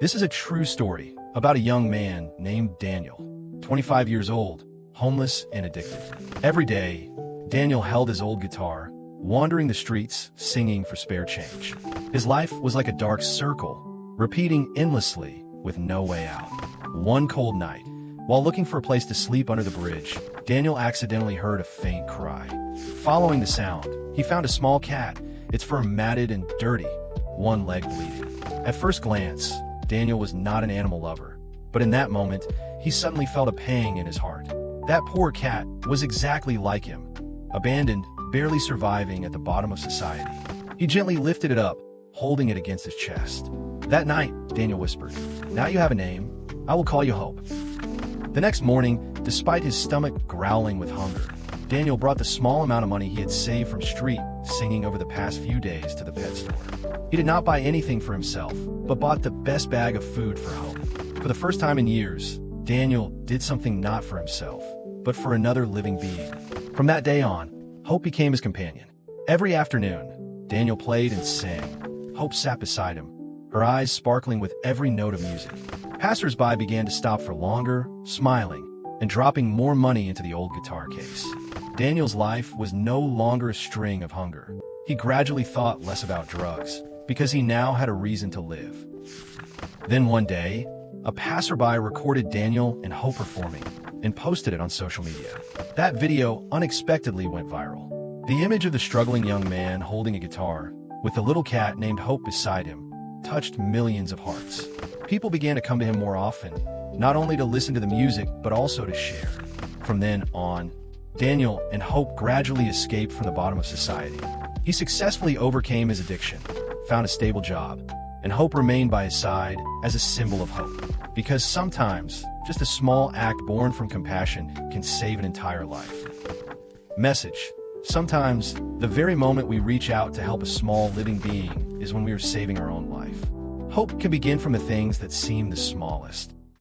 This is a true story about a young man named Daniel, 25 years old, homeless and addicted. Every day, Daniel held his old guitar, wandering the streets, singing for spare change. His life was like a dark circle, repeating endlessly with no way out. One cold night, while looking for a place to sleep under the bridge, Daniel accidentally heard a faint cry. Following the sound, he found a small cat, its fur matted and dirty, one leg bleeding. At first glance, Daniel was not an animal lover, but in that moment, he suddenly felt a pang in his heart. That poor cat was exactly like him, abandoned, barely surviving at the bottom of society. He gently lifted it up, holding it against his chest. That night, Daniel whispered, "Now you have a name. I will call you Hope." The next morning, despite his stomach growling with hunger, Daniel brought the small amount of money he had saved from street singing over the past few days to the pet store. He did not buy anything for himself, but bought the best bag of food for Hope. For the first time in years, Daniel did something not for himself, but for another living being. From that day on, Hope became his companion. Every afternoon, Daniel played and sang. Hope sat beside him, her eyes sparkling with every note of music. Passers-by began to stop for longer, smiling, and dropping more money into the old guitar case. Daniel's life was no longer a string of hunger. He gradually thought less about drugs, because he now had a reason to live. Then one day, a passerby recorded Daniel and Hope performing and posted it on social media. That video unexpectedly went viral. The image of the struggling young man holding a guitar, with a little cat named Hope beside him, touched millions of hearts. People began to come to him more often, not only to listen to the music, but also to share. From then on, Daniel and Hope gradually escaped from the bottom of society. He successfully overcame his addiction, found a stable job, and Hope remained by his side as a symbol of hope. Because sometimes, just a small act born from compassion can save an entire life. Message: sometimes, the very moment we reach out to help a small living being is when we are saving our own life. Hope can begin from the things that seem the smallest.